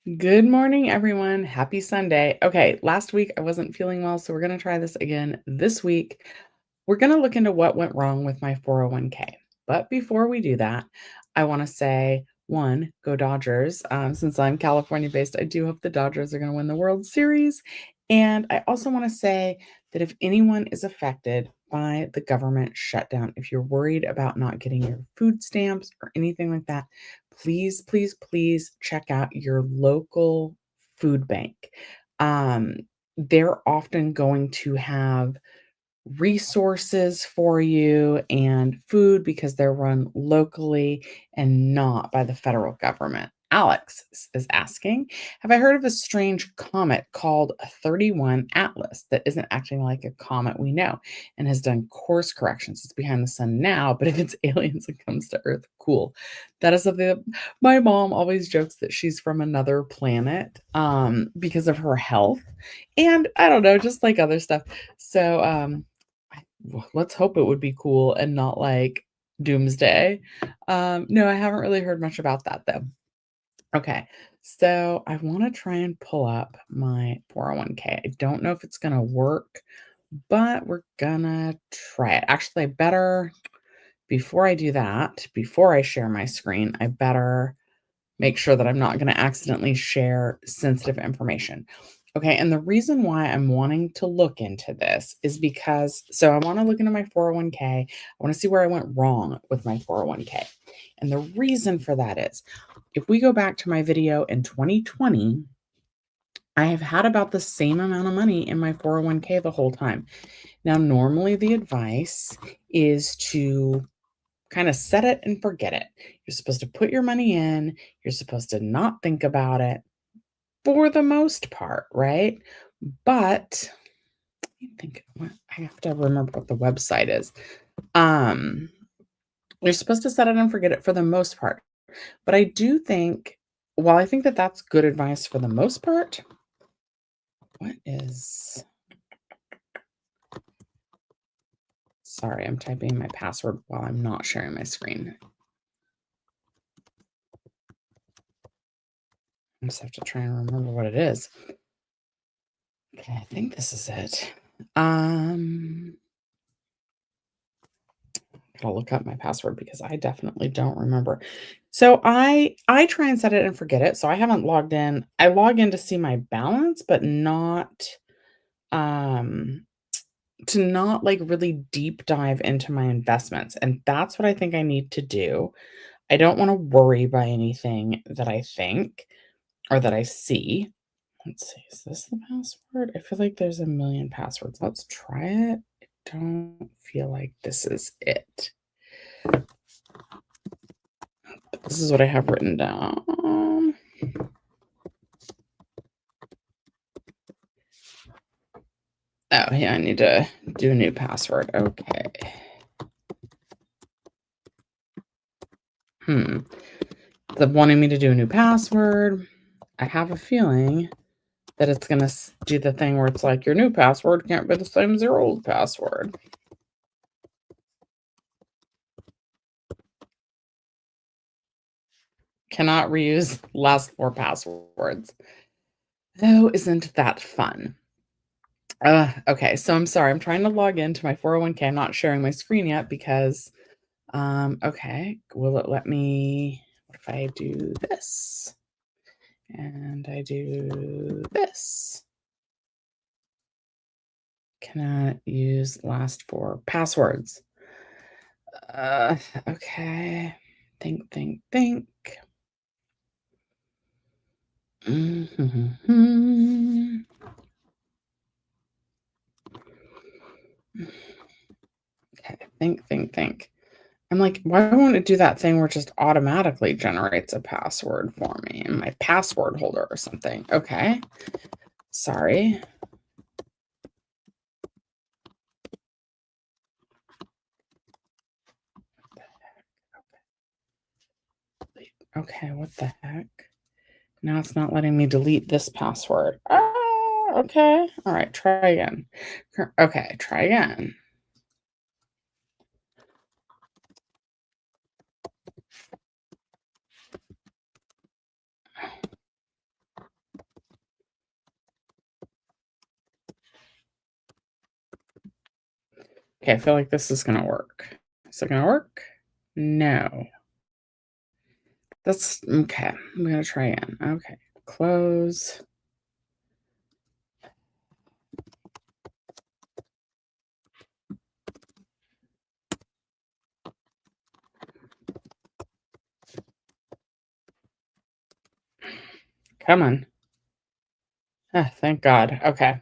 Good morning, everyone. Happy Sunday. Okay, last week I wasn't feeling well, so we're going to try this again this week. We're going to look into what went wrong with my 401k. But before we do that, I want to say one, go Dodgers. Since I'm California based, I do hope the Dodgers are going to win the World Series. And I also want to say that if anyone is affected by the government shutdown, if you're worried about not getting your food stamps or anything like that, please, please, please check out your local food bank. Um, they're often going to have resources for you and food because they're run locally and not by the federal government. Alex is asking, have I heard of a strange comet called 31 Atlas that isn't acting like a comet we know and has done course corrections? It's behind the sun now, but if it's aliens and comes to Earth, cool. That is something that my mom always jokes that she's from another planet because of her health. And I don't know, just like other stuff. So let's hope it would be cool and not like doomsday. No, I haven't really heard much about that though. Okay. So I want to try and pull up my 401k. I don't know if it's going to work, but we're going to try it. Actually, I better, before I do that, before I share my screen, I better make sure that I'm not going to accidentally share sensitive information. Okay, and the reason why I'm wanting to look into this is because so I want to look into my 401k. I want to see where I went wrong with my 401k. And the reason for that is if we go back to my video in 2020, I have had about the same amount of money in my 401k the whole time. Now, normally the advice is to kind of set it and forget it. You're supposed to put your money in, you're supposed to not think about it for the most part, right? But I think I have to remember what the website is. Um, you're supposed to set it and forget it for the most part. But I do think, while I think that that's good advice for the most part, what is, sorry, I'm typing my password while I'm not sharing my screen. I just have to try and remember what it is. Okay, I think this is it. Gotta look up my password because I definitely don't remember. So I try and set it and forget it. So I haven't logged in. I log in to see my balance, but not um to not like really deep dive into my investments. And that's what I think I need to do. I don't want to worry by anything that I think or that I see. Let's see, is this the password? I feel like there's a million passwords. Let's try it. I don't feel like this is it. This is what I have written down. Oh, yeah, I need to do a new password. Okay. They're wanting me to do a new password. I have a feeling that it's going to do the thing where it's like your new password can't be the same as your old password. Cannot reuse last four passwords. Oh, isn't that fun? Okay, so I'm sorry. I'm trying to log into my 401k. I'm not sharing my screen yet because, okay, will it let me, what if I do this? And I do this. Cannot use last four passwords. Okay. Think. Mhm. Okay, think. I'm like, why won't it do that thing where it just automatically generates a password for me in my password holder or something? Okay. Sorry. Okay, what the heck? Now it's not letting me delete this password. Ah, okay. All right, try again. Okay, try again. Okay, I feel like this is gonna work. Is it gonna work? No. That's okay. I'm gonna try again. Okay. Close. Come on. Ah, thank God. Okay.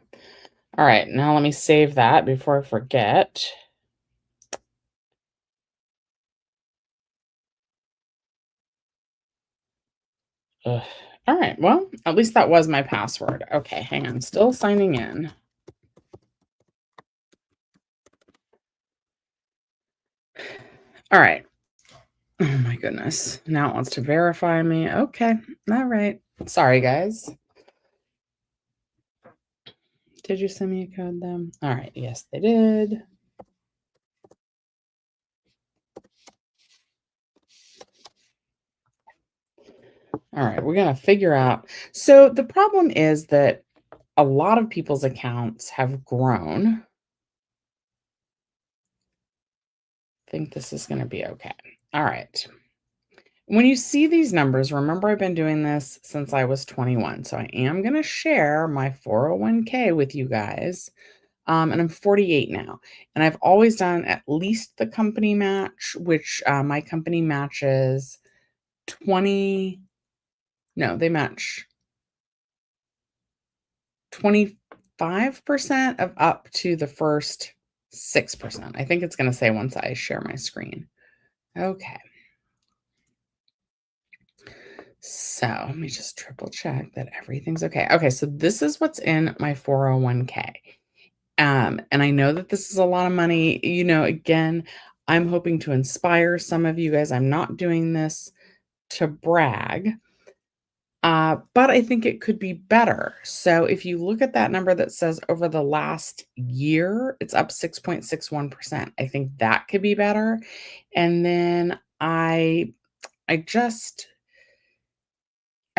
All right. Now let me save that before I forget. Ugh. All right. Well, at least that was my password. Okay. Hang on. Still signing in. All right. Oh my goodness. Now it wants to verify me. Okay. All right. Sorry, guys. Did you send me a code then? All right. Yes, they did. All right. We're going to figure out. So the problem is that a lot of people's accounts have grown. I think this is going to be okay. All right. When you see these numbers, remember I've been doing this since I was 21. So I am going to share my 401k with you guys. And I'm 48 now. And I've always done at least the company match, which my company matches 20. No, they match 25% of up to the first 6%. I think it's going to say once I share my screen. Okay. So let me just triple check that everything's okay. Okay, so this is what's in my 401k. And I know that this is a lot of money. Again, I'm hoping to inspire some of you guys. I'm not doing this to brag, but I think it could be better. So if you look at that number that says over the last year, it's up 6.61%. I think that could be better. And then I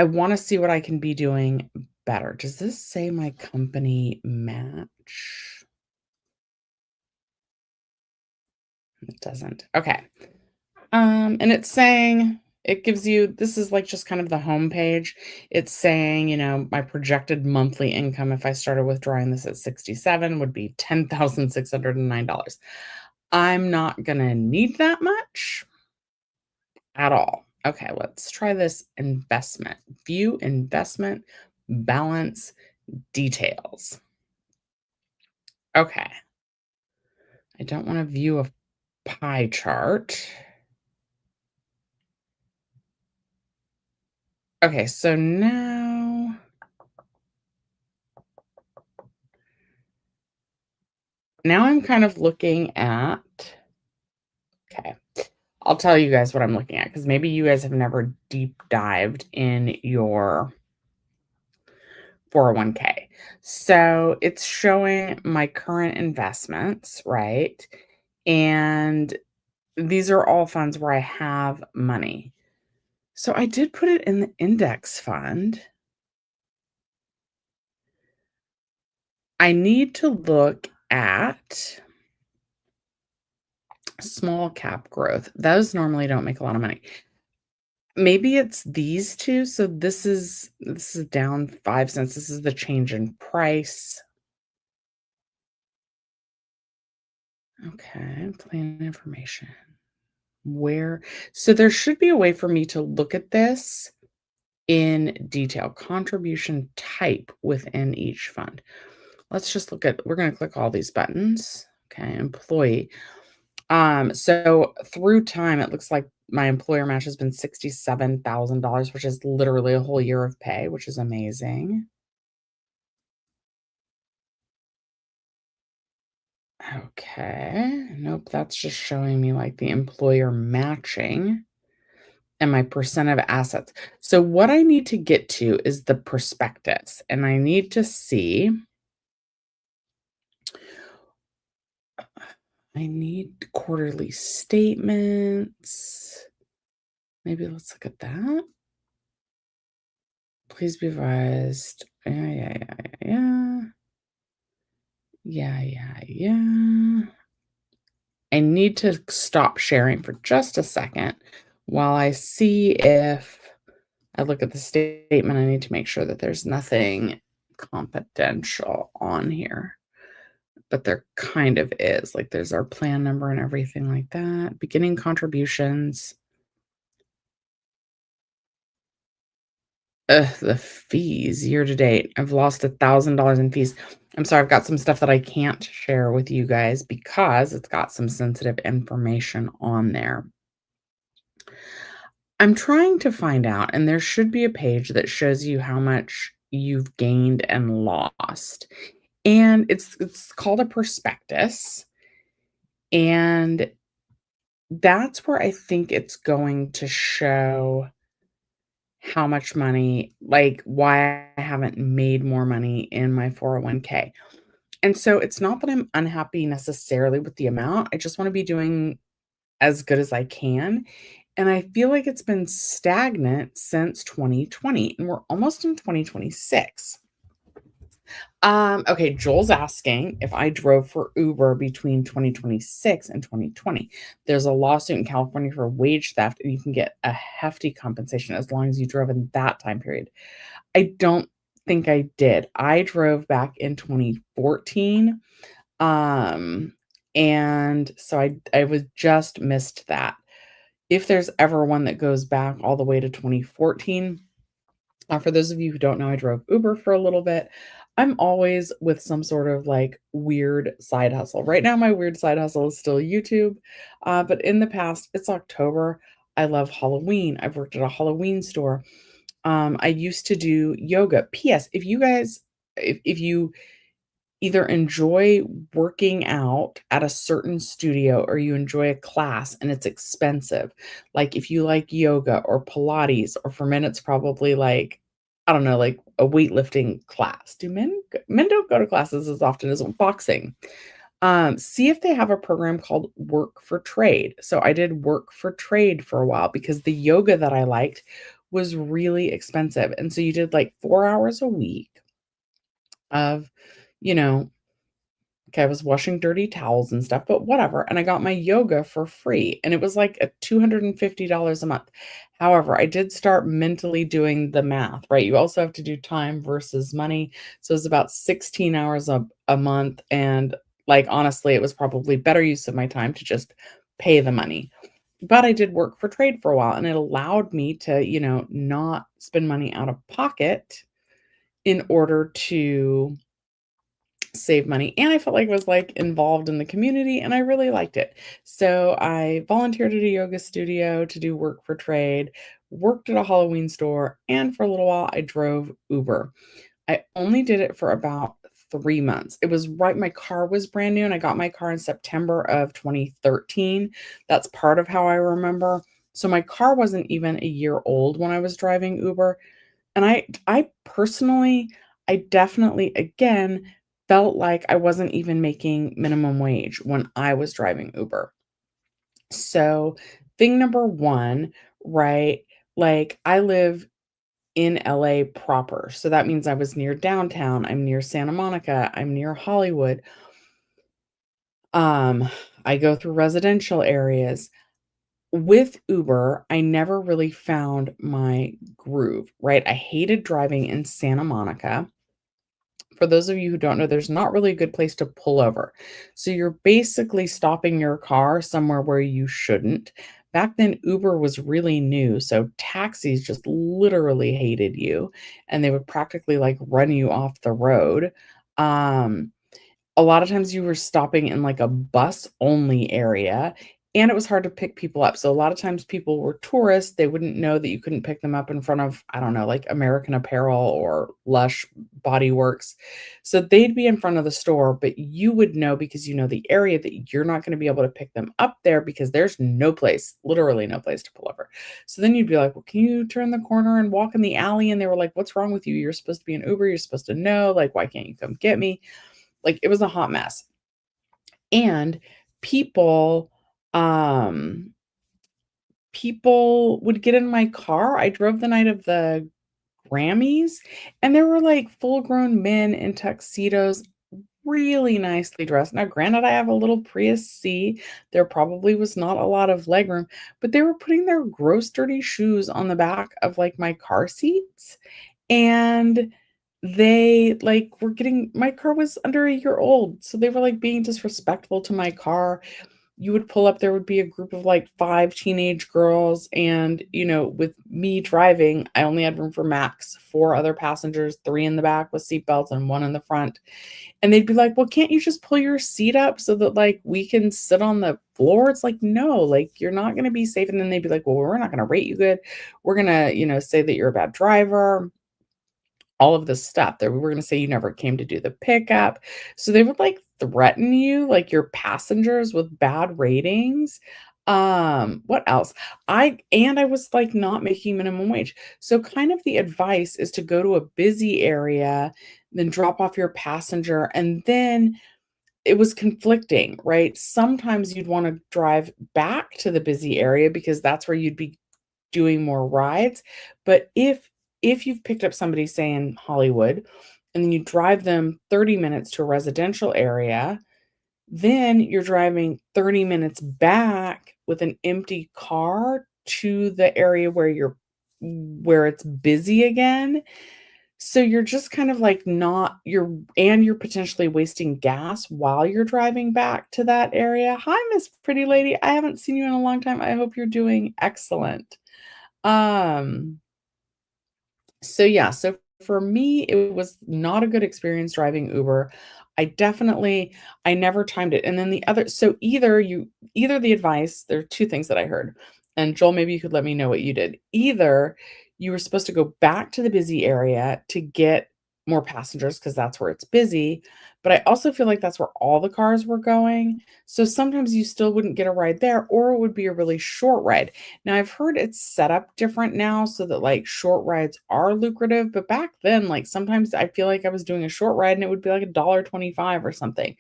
want to see what I can be doing better. Does this say my company match? It doesn't. Okay. And it's saying it gives you this is like just kind of the home page. It's saying, my projected monthly income if I started withdrawing this at 67 would be $10,609. I'm not gonna need that much at all. Okay, let's try this investment. View investment balance details. Okay. I don't want to view a pie chart. Okay, so now I'm kind of looking at okay. I'll tell you guys what I'm looking at because maybe you guys have never deep dived in your 401k. So it's showing my current investments, right? And these are all funds where I have money. So I did put it in the index fund. I need to look at small cap growth. Those normally don't make a lot of money. Maybe it's these 2. So this is down 5 cents. This is the change in price. Okay, plan information. Where so there should be a way for me to look at this in detail. Contribution type within each fund. Let's just we're going to click all these buttons. Okay, employee. So through time, it looks like my employer match has been $67,000, which is literally a whole year of pay, which is amazing. Okay. Nope, that's just showing me like the employer matching and my percent of assets. So what I need to get to is the prospectus, and I need to see I need quarterly statements. Maybe let's look at that. Please be advised. Yeah. Yeah. I need to stop sharing for just a second while I see if I look at the statement. I need to make sure that there's nothing confidential on here, but there kind of is. Like there's our plan number and everything like that. Beginning contributions. Ugh, the fees year to date. I've lost $1,000 in fees. I'm sorry, I've got some stuff that I can't share with you guys because it's got some sensitive information on there. I'm trying to find out, and there should be a page that shows you how much you've gained and lost. And it's called a prospectus, and that's where I think it's going to show how much money, like why I haven't made more money in my 401k. And so it's not that I'm unhappy necessarily with the amount. I just want to be doing as good as I can. And I feel like it's been stagnant since 2020, and we're almost in 2026. Okay, Joel's asking if I drove for Uber between 2026 and 2020. There's a lawsuit in California for wage theft, and you can get a hefty compensation as long as you drove in that time period. I don't think I did. I drove back in 2014. Um, and so I was just missed that. If there's ever one that goes back all the way to 2014, for those of you who don't know, I drove Uber for a little bit. I'm always with some sort of like weird side hustle. Right now, my weird side hustle is still YouTube. But in the past, it's October. I love Halloween. I've worked at a Halloween store. I used to do yoga. P.S. If you either enjoy working out at a certain studio or you enjoy a class and it's expensive, like if you like yoga or Pilates, or for men, it's probably like, I don't know, like a weightlifting class. Do men don't go to classes as often as boxing. See if they have a program called Work for Trade. So I did Work for Trade for a while because the yoga that I liked was really expensive. And so you did like 4 hours a week of, you know, okay, I was washing dirty towels and stuff, but whatever. And I got my yoga for free, and it was like a $250 a month. However, I did start mentally doing the math, right? You also have to do time versus money. So it's about 16 hours a month. And like, honestly, it was probably better use of my time to just pay the money. But I did Work for Trade for a while, and it allowed me to, not spend money out of pocket in order to save money, and I felt like I was, like, involved in the community, and I really liked it. So, I volunteered at a yoga studio to do Work for Trade, worked at a Halloween store, and for a little while, I drove Uber. I only did it for about 3 months. It was right my car was brand new, and I got my car in September of 2013. That's part of how I remember. So, my car wasn't even a year old when I was driving Uber, and I personally, I definitely, again, felt like I wasn't even making minimum wage when I was driving Uber. So, thing number 1, right, like, I live in LA proper, so that means I was near downtown, I'm near Santa Monica, I'm near Hollywood. Um, I go through residential areas. With Uber, I never really found my groove, right? I hated driving in Santa Monica. For those of you who don't know, there's not really a good place to pull over. So you're basically stopping your car somewhere where you shouldn't. Back then, Uber was really new. So taxis just literally hated you and they would practically like run you off the road. Um, a lot of times you were stopping in, like, a bus-only area, and it was hard to pick people up, so a lot of times people were tourists, they wouldn't know that you couldn't pick them up in front of, I don't know, like, American Apparel or Lush Body Works, so they'd be in front of the store, but you would know because you know the area that you're not gonna be able to pick them up there because there's no place, literally no place to pull over. So then you'd be like, "Well, can you turn the corner and walk in the alley?" And they were like, "What's wrong with you? You're supposed to be an Uber, you're supposed to know, like, why can't you come get me?" Like, it was a hot mess. And people, um, people would get in my car. I drove the night of the Grammys, and there were, like, full-grown men in tuxedos. really nicely dressed. Now, granted, I have a little Prius C. There probably was not a lot of legroom, but they were putting their gross dirty shoes on the back of like my car seats. And they like were getting my car was under a year old. So they were like being disrespectful to my car. You would pull up, there would be a group of like 5 teenage girls, and, with me driving, I only had room for max 4 other passengers, 3 in the back with seatbelts and 1 in the front, and they'd be like, "Well, can't you just pull your seat up so that, like, we can sit on the floor?" It's like, "No, like, you're not gonna be safe," and then they'd be like, "Well, we're not gonna rate you good. We're gonna, say that you're a bad driver." All of this stuff. That we were gonna say you never came to do the pickup. So they would, like, threaten you, like, your passengers with bad ratings. What else? I was, like, not making minimum wage. So kind of the advice is to go to a busy area, then drop off your passenger, and then it was conflicting, right? Sometimes you'd wanna drive back to the busy area because that's where you'd be doing more rides, but if you've picked up somebody, say, in Hollywood, and then you drive them 30 minutes to a residential area, then you're driving 30 minutes back with an empty car to the area where it's busy again. So you're just kind of like not you're potentially wasting gas while you're driving back to that area. "Hi, Miss Pretty Lady. I haven't seen you in a long time. I hope you're doing excellent." Um, so yeah, so for me, it was not a good experience driving Uber. I never timed it. And then either the advice, there are 2 things that I heard. And Joel, maybe you could let me know what you did. Either you were supposed to go back to the busy area to get more passengers because that's where it's busy, but I also feel like that's where all the cars were going. So sometimes you still wouldn't get a ride there, or it would be a really short ride. Now, I've heard it's set up different now so that, like, short rides are lucrative, but back then, like, sometimes I feel like I was doing a short ride and it would be like $1.25 or something.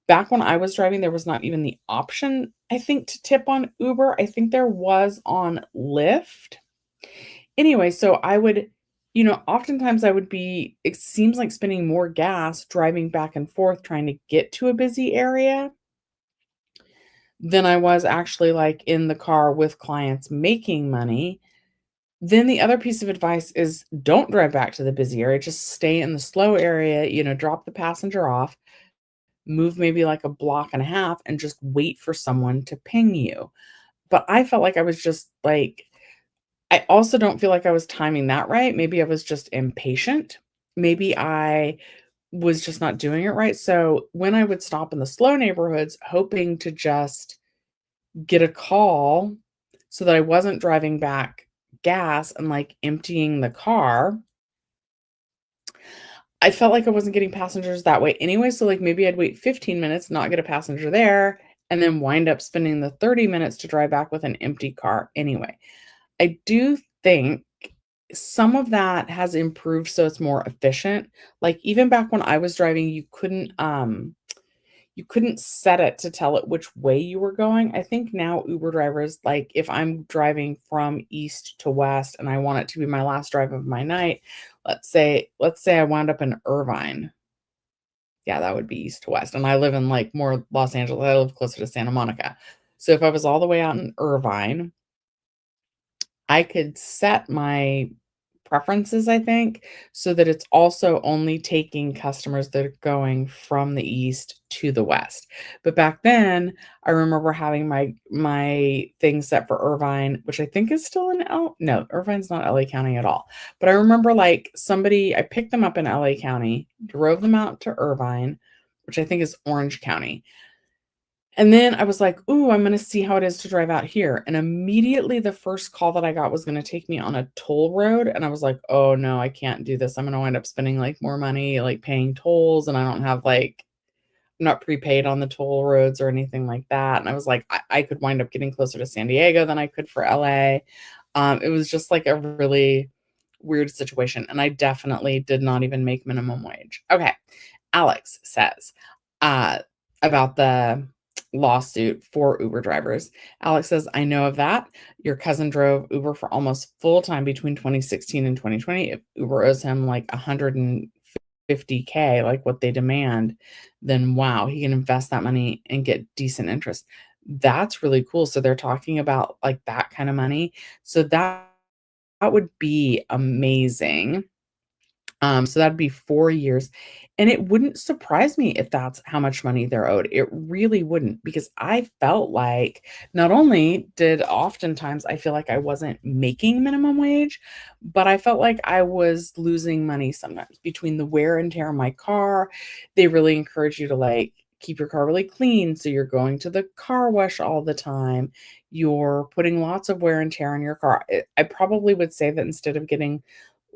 Back when I was driving, there was not even the option, I think, to tip on Uber. I think there was on Lyft. Anyway, so oftentimes I would be it seems like spending more gas driving back and forth trying to get to a busy area than I was actually, like, in the car with clients making money. Then the other piece of advice is don't drive back to the busy area, just stay in the slow area, drop the passenger off, move maybe like a block and a half, and just wait for someone to ping you. But I felt like I was just like I also don't feel like I was timing that right. Maybe I was just impatient. Maybe I was just not doing it right. So when I would stop in the slow neighborhoods, hoping to just get a call so that I wasn't driving back gas and, like, emptying the car, I felt like I wasn't getting passengers that way anyway, so, like, maybe I'd wait 15 minutes, not get a passenger there, and then wind up spending the 30 minutes to drive back with an empty car anyway. I do think some of that has improved so it's more efficient. Like, even back when I was driving, you couldn't set it to tell it which way you were going. I think now Uber drivers, like, if I'm driving from east to west and I want it to be my last drive of my night, let's say I wound up in Irvine. Yeah, that would be east to west, and I live in, like, more Los Angeles. I live closer to Santa Monica. So if I was all the way out in Irvine, I could set my preferences, I think, so that it's also only taking customers that are going from the east to the west. But back then, I remember having my thing set for Irvine, which I think is still in L no, Irvine's not LA County at all. But I remember, like, I picked them up in LA County, drove them out to Irvine, which I think is Orange County, and then I was like, "Ooh, I'm gonna see how it is to drive out here." And immediately the first call that I got was gonna take me on a toll road, and I was like, "Oh, no, I can't do this. I'm gonna wind up spending, like, more money, like, paying tolls, and I don't have, like I'm not prepaid on the toll roads or anything like that." And I was like, I could wind up getting closer to San Diego than I could for LA. It was just, like, a really weird situation, and I definitely did not even make minimum wage. Okay. Alex says, uh, about the lawsuit for Uber drivers. Alex says, "I know of that. Your cousin drove Uber for almost full time between 2016 and 2020. If Uber owes him like 50K, like what they demand, then wow, he can invest that money and get decent interest. That's really cool. So they're talking about like that kind of money. So that would be amazing. So that'd be 4 years, and it wouldn't surprise me if that's how much money they're owed. It really wouldn't, because I felt like not only did oftentimes I feel like I wasn't making minimum wage, but I felt like I was losing money sometimes between the wear and tear on my car. They really encourage you to, like, keep your car really clean, so you're going to the car wash all the time. You're putting lots of wear and tear on your car. I probably would say that instead of getting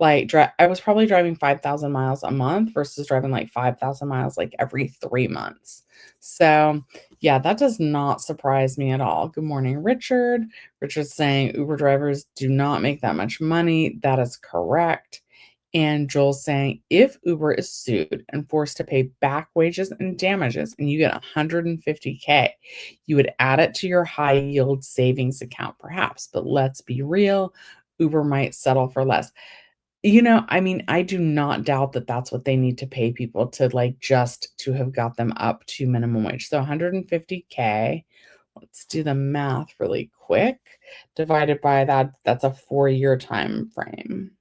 I was probably driving 5,000 miles a month versus driving, like, 5,000 miles, like, every 3 months. So, yeah, that does not surprise me at all. Good morning, Richard. Richard's saying Uber drivers do not make that much money. That is correct. And Joel's saying, "If Uber is sued and forced to pay back wages and damages and you get 150K, you would add it to your high yield savings account perhaps, but let's be real, Uber might settle for less." I mean, I do not doubt that that's what they need to pay people to, like, just to have got them up to minimum wage. So 150K, let's do the math really quick, divided by that's a 4-year time frame,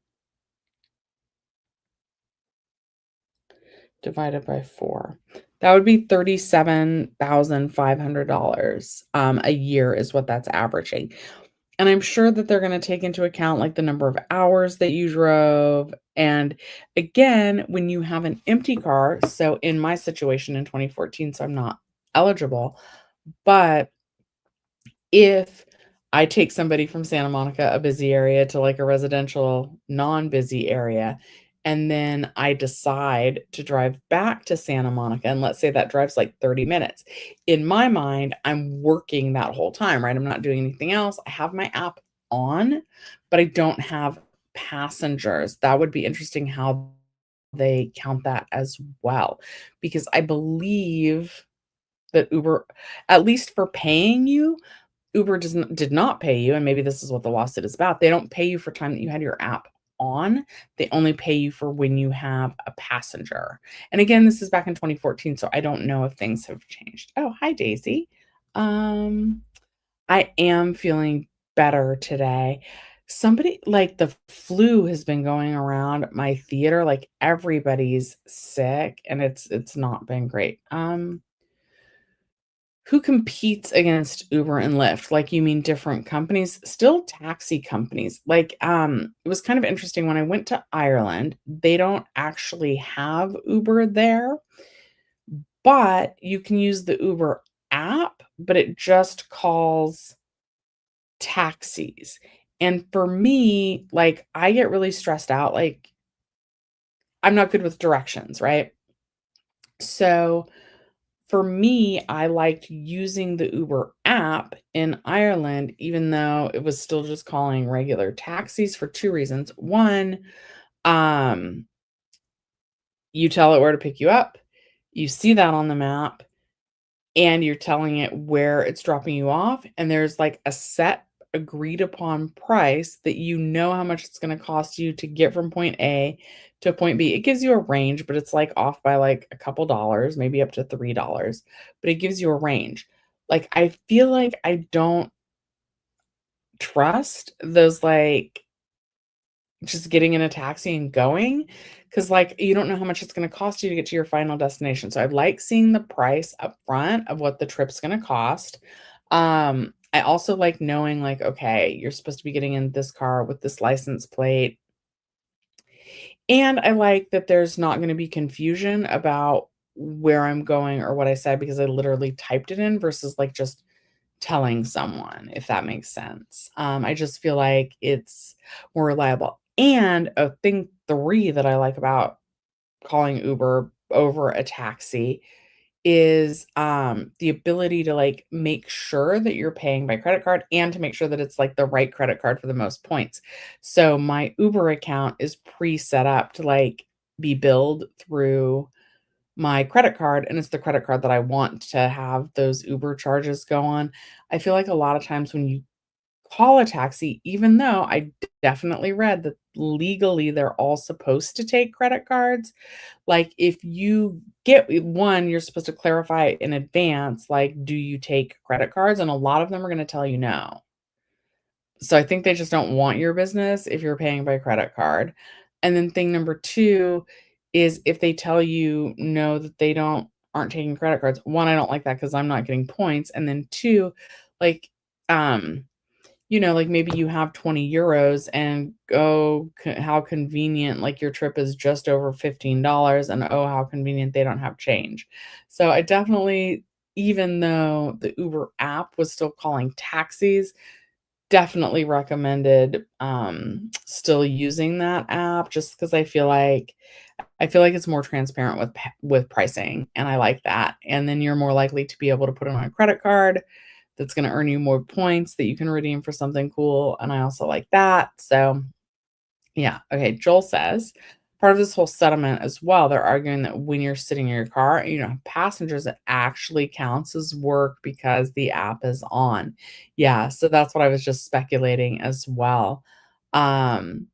divided by 4. That would be $37,500, a year is what that's averaging. And I'm sure that they're gonna take into account, like, the number of hours that you drove, and again, when you have an empty car, so in my situation in 2014, so I'm not eligible, but if I take somebody from Santa Monica, a busy area, to, like, a residential, non-busy area, and then I decide to drive back to Santa Monica, and let's say that drive's, like, 30 minutes. In my mind, I'm working that whole time, right? I'm not doing anything else. I have my app on, but I don't have passengers. That would be interesting how they count that as well, because I believe that Uber, at least for paying you, Uber did not pay you, and maybe this is what the lawsuit is about. They don't pay you for time that you had your app on. They only pay you for when you have a passenger. And again, this is back in 2014, so I don't know if things have changed. Oh, hi, Daisy. Um, I am feeling better today. Somebody like the flu has been going around my theater, like everybody's sick, and it's not been great. Who competes against Uber and Lyft? Like, you mean different companies? Still taxi companies. Like, it was kind of interesting when I went to Ireland, they don't actually have Uber there, but you can use the Uber app, but it just calls taxis. And for me, like, I get really stressed out. Like, I'm not good with directions, right? So for me, I liked using the Uber app in Ireland, even though it was still just calling regular taxis, for 2 reasons. 1, um, you tell it where to pick you up, you see that on the map, and you're telling it where it's dropping you off, and there's, like, a set agreed upon price that you know how much it's gonna cost you to get from point A to point B. It gives you a range, but it's, like, off by, like, a couple dollars, maybe up to $3, but it gives you a range. Like, I feel like I don't trust those, like, just getting in a taxi and going, because like, you don't know how much it's gonna cost you to get to your final destination, so I like seeing the price up front of what the trip's gonna cost. I also like knowing, like, okay, you're supposed to be getting in this car with this license plate, and I like that there's not gonna be confusion about where I'm going or what I said, because I literally typed it in versus, like, just telling someone, if that makes sense. I just feel like it's more reliable. And a thing 3 that I like about calling Uber over a taxi is, the ability to, like, make sure that you're paying by credit card and to make sure that it's, like, the right credit card for the most points. So my Uber account is pre-set up to, like, be billed through my credit card, and it's the credit card that I want to have those Uber charges go on. I feel like a lot of times when you call a taxi, even though I definitely read that legally they're all supposed to take credit cards. Like, if you get one, you're supposed to clarify in advance, like, do you take credit cards? And a lot of them are gonna tell you no. So I think they just don't want your business if you're paying by credit card. And then thing number 2 is if they tell you no, that they aren't taking credit cards. 1, I don't like that because 'cause I'm not getting points. And then 2, like, um, like maybe you have 20 euros and, oh, how convenient, like your trip is just over $15 and, oh, how convenient they don't have change. So I definitely, even though the Uber app was still calling taxis, definitely recommended, still using that app just because I feel like it's more transparent with pricing, and I like that, and then you're more likely to be able to put it on a credit card that's gonna earn you more points that you can redeem for something cool, and I also like that, so yeah. Okay. Joel says part of this whole settlement as well, they're arguing that when you're sitting in your car, passengers, it actually counts as work because the app is on. Yeah. So that's what I was just speculating as well. Um,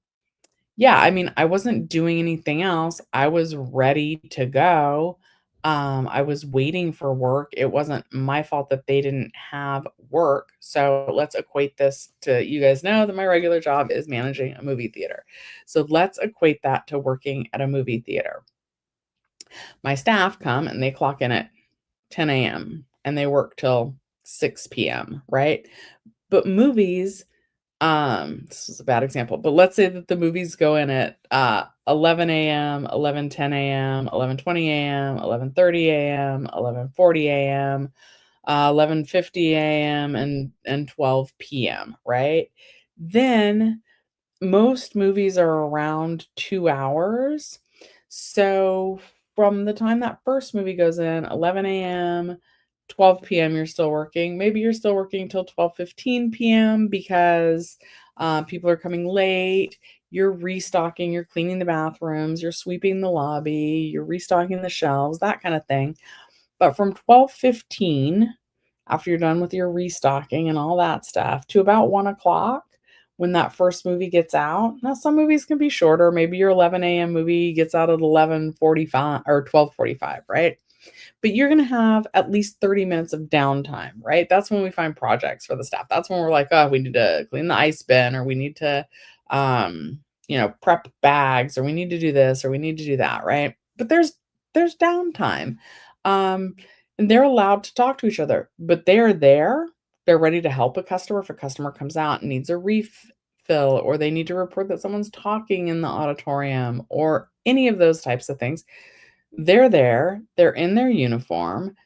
yeah, I mean, I wasn't doing anything else. I was ready to go. I was waiting for work. It wasn't my fault that they didn't have work. So let's equate this to, you guys know that my regular job is managing a movie theater. So let's equate that to working at a movie theater. My staff come and they clock in at 10 a.m. and they work till 6 p.m., right? But movies, this is a bad example, but let's say that the movies go in at 11 a.m., 11:10 a.m., 11:20 a.m., 11:30 a.m., 11:40 a.m., 11:50 a.m., and 12 p.m., right? Then most movies are around 2 hours. So, from the time that first movie goes in, 11 AM, 12 PM, you're still working. Maybe you're still working till 12:15 PM because, people are coming late. You're restocking, you're cleaning the bathrooms, you're sweeping the lobby, you're restocking the shelves, that kinda thing. But from 12:15, after you're done with your restocking and all that stuff, to about 1 o'clock, when that first movie gets out. Now, some movies can be shorter. Maybe your 11 AM movie gets out at 11:45 or 12:45, right? But you're gonna have at least 30 minutes of downtime, right? That's when we find projects for the staff. That's when we're like, "Oh, we need to clean the ice bin," or, "We need to, prep bags," or, "We need to do this," or, "We need to do that," right? But there's downtime. Um, and they're allowed to talk to each other, but they're there. They're ready to help a customer if a customer comes out and needs a refill, or they need to report that someone's talking in the auditorium, or any of those types of things. They're there, they're in their uniform,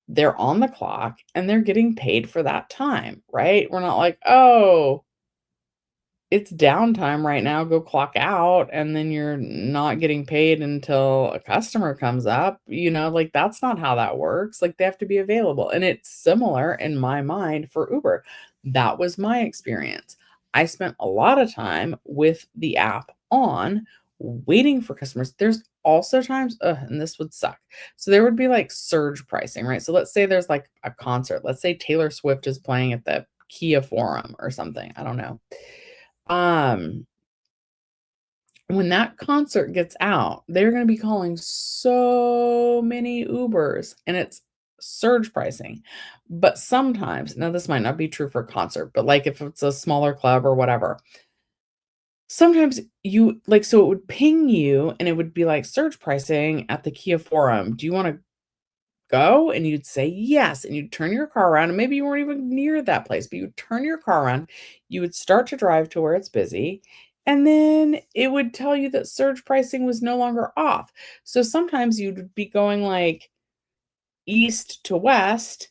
they're on the clock, and they're getting paid for that time, right? We're not like, "Oh, it's downtime right now, go clock out," and then you're not getting paid until a customer comes up, like, that's not how that works. Like, they have to be available, and it's similar in my mind for Uber. That was my experience. I spent a lot of time with the app on, waiting for customers. There's also times, ugh, and this would suck. So there would be, like, surge pricing, right? So let's say there's, like, a concert. Let's say Taylor Swift is playing at the Kia Forum or something, I don't know. Um, when that concert gets out, they're gonna be calling so many Ubers, and it's surge pricing. But sometimes, now this might not be true for a concert, but, like, if it's a smaller club or whatever, sometimes you like, so it would ping you, and it would be like, "Surge pricing at the Kia Forum. Do you wanna go?" And you'd say, "Yes," and you'd turn your car around, and maybe you weren't even near that place, but you'd turn your car around, you would start to drive to where it's busy, and then it would tell you that surge pricing was no longer off. So sometimes you'd be going, like, east to west,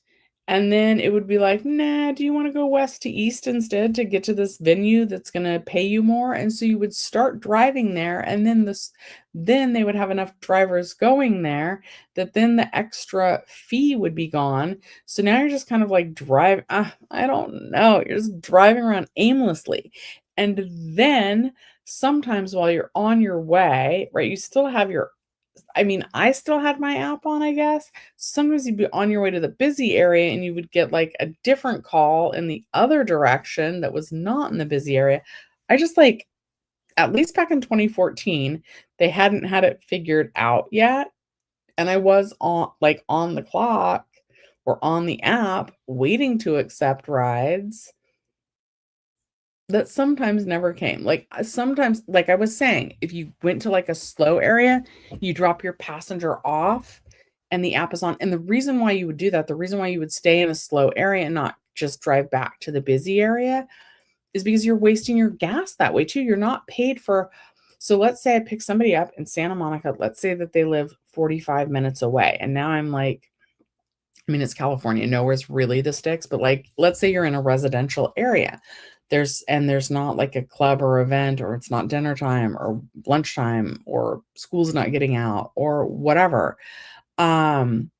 and then it would be like, "Nah, do you wanna go west to east instead to get to this venue that's gonna pay you more?" And so you would start driving there, and then they would have enough drivers going there that then the extra fee would be gone. So now you're just kind of like I don't know, you're just driving around aimlessly. And then sometimes while you're on your way, right, you still have your I mean, I still had my app on, I guess. Sometimes you'd be on your way to the busy area and you would get, like, a different call in the other direction that was not in the busy area. I just, like, at least back in 2014, they hadn't had it figured out yet, and I was on the clock or on the app waiting to accept rides that sometimes never came. Like, sometimes, like I was saying, if you went to, like, a slow area, you drop your passenger off and the app is on, and the reason why you would do that, the reason why you would stay in a slow area and not just drive back to the busy area is because you're wasting your gas that way too. You're not paid for. So let's say I pick somebody up in Santa Monica, let's say that they live 45 minutes away, and now I'm like, I mean, it's California, nowhere's really the sticks, but, like, let's say you're in a residential area. There's not, like, a club or event, or it's not dinner time or lunchtime or school's not getting out or whatever. Um,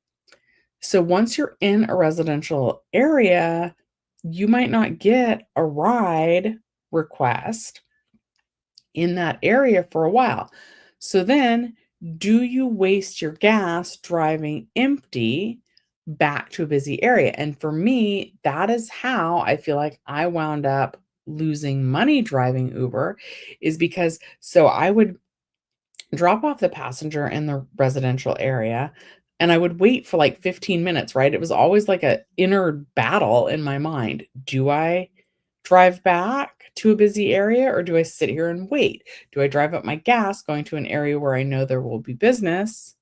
so once you're in a residential area, you might not get a ride request in that area for a while. So then, do you waste your gas driving empty back to a busy area? And for me, that is how I feel like I wound up losing money driving Uber, is because so I would drop off the passenger in the residential area and I would wait for like 15 minutes, right? It was always like a inner battle in my mind. Do I drive back to a busy area or do I sit here and wait? Do I drive up my gas going to an area where I know there will be business,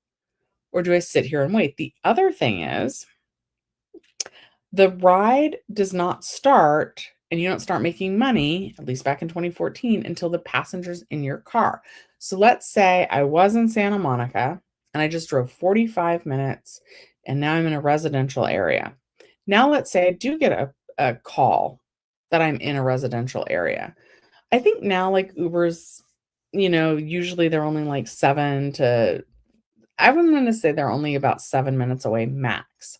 or do I sit here and wait? The other thing is, the ride does not start and you don't start making money, at least back in 2014, until the passenger's in your car. So let's say I was in Santa Monica and I just drove 45 minutes and now I'm in a residential area. Now let's say I do get a call that I'm in a residential area. I think now, like, Ubers, usually they're only like I'm gonna say they're only about 7 minutes away max.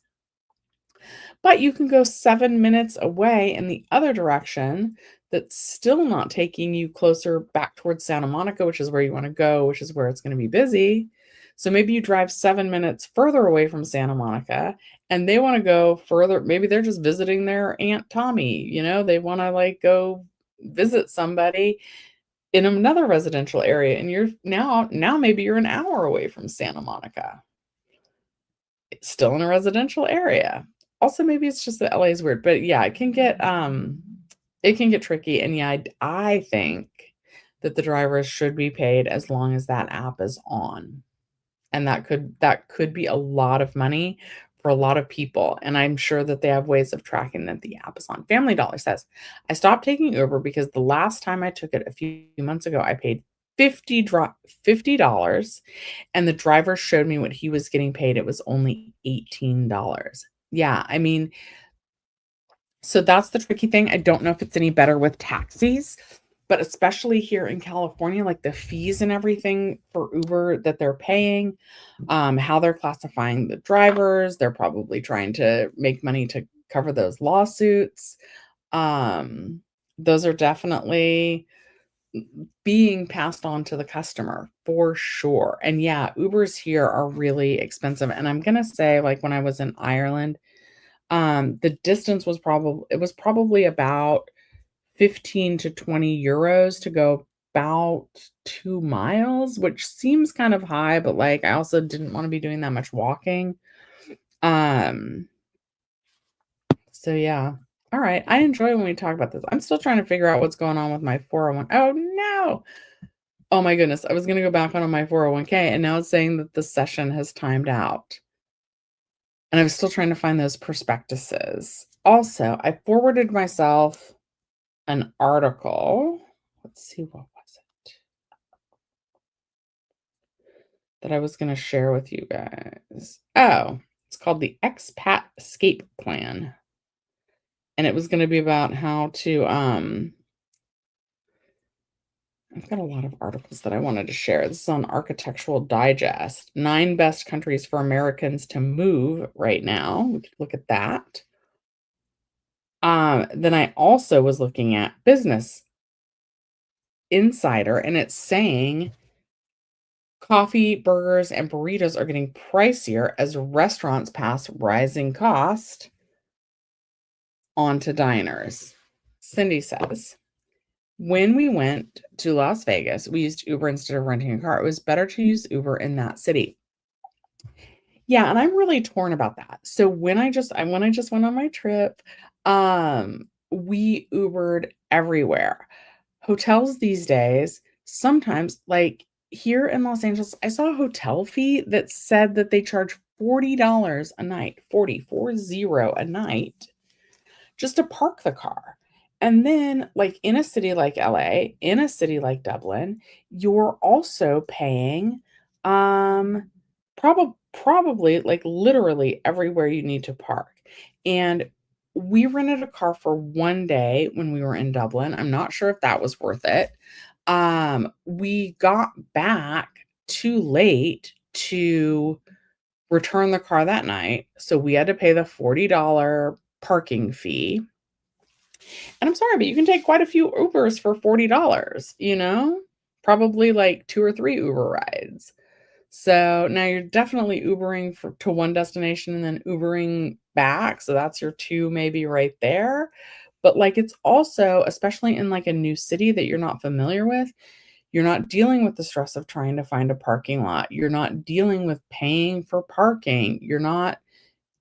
But you can go 7 minutes away in the other direction that's still not taking you closer back towards Santa Monica, which is where you wanna go, which is where it's gonna be busy. So maybe you drive 7 minutes further away from Santa Monica, and they wanna go further. Maybe they're just visiting their Aunt Tommy, they wanna, like, go visit somebody in another residential area, and you're now maybe you're an hour away from Santa Monica, still in a residential area. Also, maybe it's just that LA is weird, but yeah, it can get tricky, and yeah, I think that the drivers should be paid as long as that app is on, and that could be a lot of money for a lot of people, and I'm sure that they have ways of tracking that the app is on. Family Dollar says, "I stopped taking Uber because the last time I took it a few months ago, I paid $50, and the driver showed me what he was getting paid. It was only $18." Yeah, I mean, so that's the tricky thing. I don't know if it's any better with taxis, but especially here in California, like, the fees and everything for Uber that they're paying, how they're classifying the drivers, they're probably trying to make money to cover those lawsuits. Um, those are definitely being passed on to the customer for sure. And yeah, Ubers here are really expensive. And I'm gonna say, like, when I was in Ireland, the distance was probably about 15 to 20 euros to go about 2 miles, which seems kind of high, but, like, I also didn't wanna be doing that much walking. Um, so yeah. Alright, I enjoy when we talk about this. I'm still trying to figure out what's going on with my 401. Oh, no! Oh my goodness, I was gonna go back on my 401k, and now it's saying that the session has timed out. And I was still trying to find those prospectuses. Also, I forwarded myself an article. Let's see, what was it that I was gonna share with you guys? Oh, it's called the Expat Escape Plan, and it was gonna be about how to, I've got a lot of articles that I wanted to share. This is on Architectural Digest, 9 best countries for Americans to move right now. We could look at that. Then I also was looking at Business Insider, and it's saying coffee, burgers, and burritos are getting pricier as restaurants pass rising cost on to diners. Cindy says, When we went to Las Vegas, we used Uber instead of renting a car. It was better to use Uber in that city. Yeah, and I'm really torn about that. So when I just went on my trip, we Ubered everywhere. Hotels these days, sometimes, like here in Los Angeles, I saw a hotel fee that said that they charge $40 a night, 40 a night just to park the car. And then, like in a city like LA, in a city like Dublin, you're also paying probably like literally everywhere you need to park. And we rented a car for one day when we were in Dublin. I'm not sure if that was worth it. We got back too late to return the car that night, so we had to pay the $40 parking fee. And I'm sorry, but you can take quite a few Ubers for $40, you know? Probably like 2 or 3 Uber rides. So now you're definitely Ubering to one destination and then Ubering back, so that's your 2 maybe right there. But, like, it's also especially in, like, a new city that you're not familiar with, you're not dealing with the stress of trying to find a parking lot. You're not dealing with paying for parking. You're not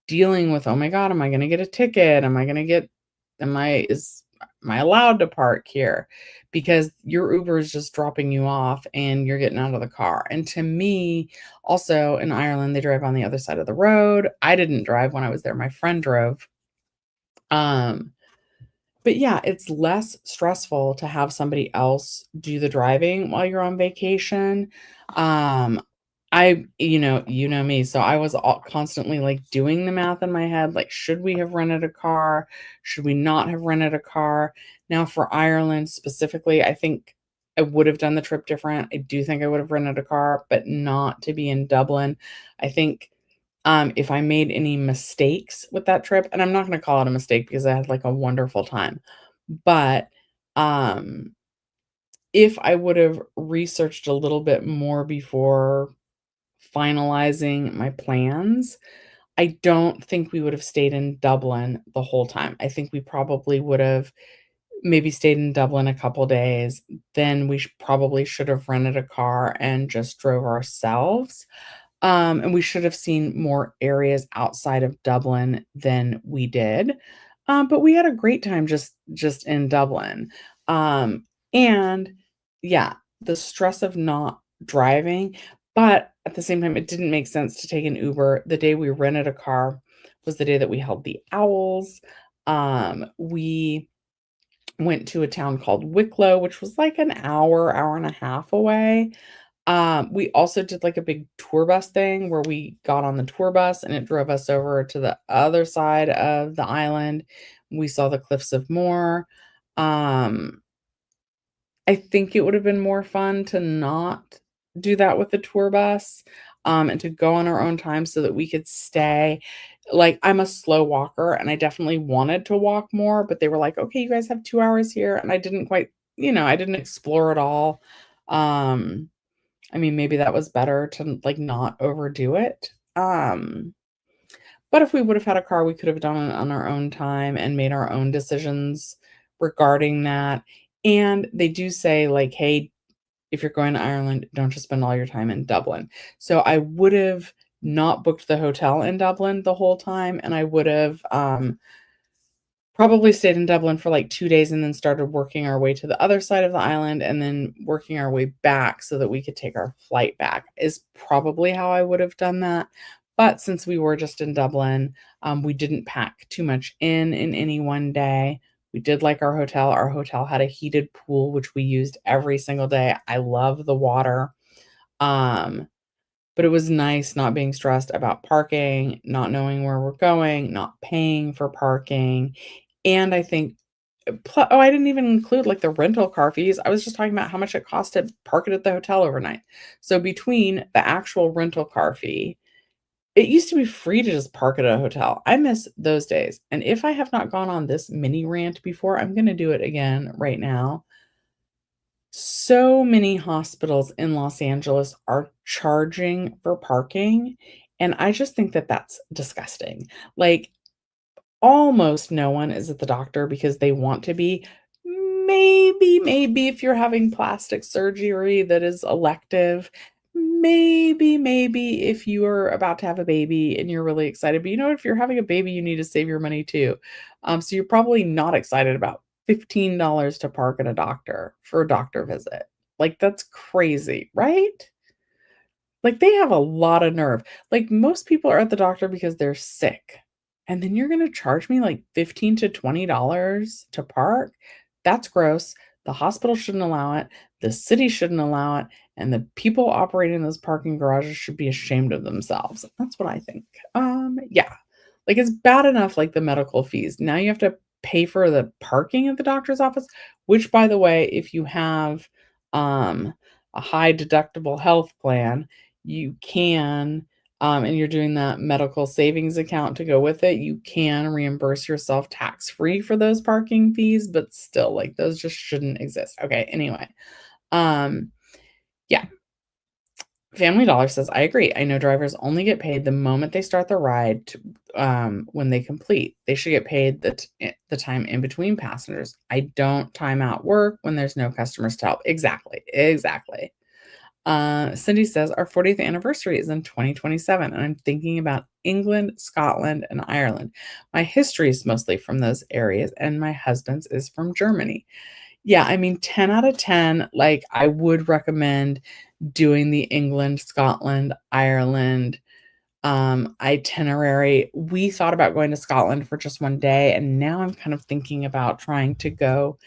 dealing with, "Oh my god, am I gonna get a ticket? Am I allowed to park here?" Because your Uber is just dropping you off and you're getting out of the car. And to me, also in Ireland, they drive on the other side of the road. I didn't drive when I was there, my friend drove. Um, but yeah, it's less stressful to have somebody else do the driving while you're on vacation. Um, you know me, so I was constantly, like, doing the math in my head, like, "Should we have rented a car? Should we not have rented a car?" Now for Ireland specifically, I think I would have done the trip different. I do think I would have rented a car, but not to be in Dublin. I think, if I made any mistakes with that trip, and I'm not gonna call it a mistake because I had, like, a wonderful time, but, um, if I would have researched a little bit more before finalizing my plans, I don't think we would have stayed in Dublin the whole time. I think we probably would have maybe stayed in Dublin a couple days, then we probably should have rented a car and just drove ourselves, and we should have seen more areas outside of Dublin than we did, but we had a great time just in Dublin, and yeah, the stress of not driving, but at the same time, it didn't make sense to take an Uber. The day we rented a car was the day that we held the Owls. We went to a town called Wicklow, which was like an hour, hour and a half away. We also did like a big tour bus thing where we got on the tour bus and it drove us over to the other side of the island. We saw the Cliffs of Moher. Um, I think it would have been more fun to not do that with the tour bus, and to go on our own time so that we could stay. Like, I'm a slow walker, and I definitely wanted to walk more, but they were like, "Okay, you guys have 2 hours here," and I didn't quite I didn't explore it all. Um, I mean, maybe that was better to, like, not overdo it. But if we would have had a car, we could have done it on our own time and made our own decisions regarding that. And they do say, like, "Hey, if you're going to Ireland, don't just spend all your time in Dublin." So I would have not booked the hotel in Dublin the whole time, and I would have, probably stayed in Dublin for, like, 2 days and then started working our way to the other side of the island and then working our way back so that we could take our flight back, is probably how I would have done that. But since we were just in Dublin, we didn't pack too much in any one day. We did like our hotel. Our hotel had a heated pool, which we used every single day. I love the water. Um, but it was nice not being stressed about parking, not knowing where we're going, not paying for parking, and I think I didn't even include, like, the rental car fees. I was just talking about how much it cost to park it at the hotel overnight. So between the actual rental car fee, it used to be free to just park at a hotel. I miss those days, and if I have not gone on this mini rant before, I'm gonna do it again right now. So many hospitals in Los Angeles are charging for parking, and I just think that that's disgusting. Like, almost no one is at the doctor because they want to be. maybe if you're having plastic surgery that is elective, maybe if you are about to have a baby and you're really excited, but you know, if you're having a baby, you need to save your money too. So you're probably not excited about $15 to park at a doctor for a doctor visit. Like, that's crazy, right? Like, they have a lot of nerve. Like, most people are at the doctor because they're sick, and then you're gonna charge me, like, 15 to $20 to park? That's gross. The hospital shouldn't allow it, the city shouldn't allow it, and the people operating those parking garages should be ashamed of themselves. That's what I think. Yeah. Like, it's bad enough, like, the medical fees. Now you have to pay for the parking at the doctor's office, which, by the way, if you have, um, a high deductible health plan, you can, and you're doing that medical savings account to go with it, you can reimburse yourself tax-free for those parking fees, but still, like, those just shouldn't exist. Okay, anyway, um, yeah. Family Dollar says, "I agree. I know drivers only get paid the moment they start the ride to, when they complete. They should get paid the time in between passengers. I don't time out work when there's no customers to help." Exactly, exactly. Cindy says, "Our 40th anniversary is in 2027, and I'm thinking about England, Scotland, and Ireland. My history is mostly from those areas, and my husband's is from Germany." Yeah, I mean, 10 out of 10, like, I would recommend doing the England, Scotland, Ireland, itinerary. We thought about going to Scotland for just one day, and now I'm kind of thinking about trying to go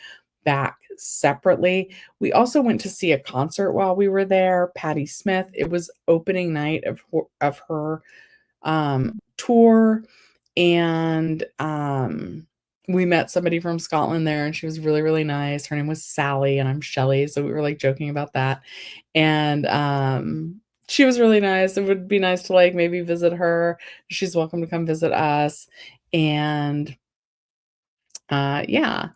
back separately. We also went to see a concert while we were there, Patti Smith. It was opening night of her, tour, and, we met somebody from Scotland there, and she was really, really nice. Her name was Sally, and I'm Shelley, so we were, like, joking about that, and, she was really nice. It would be nice to, like, maybe visit her. She's welcome to come visit us, and, yeah,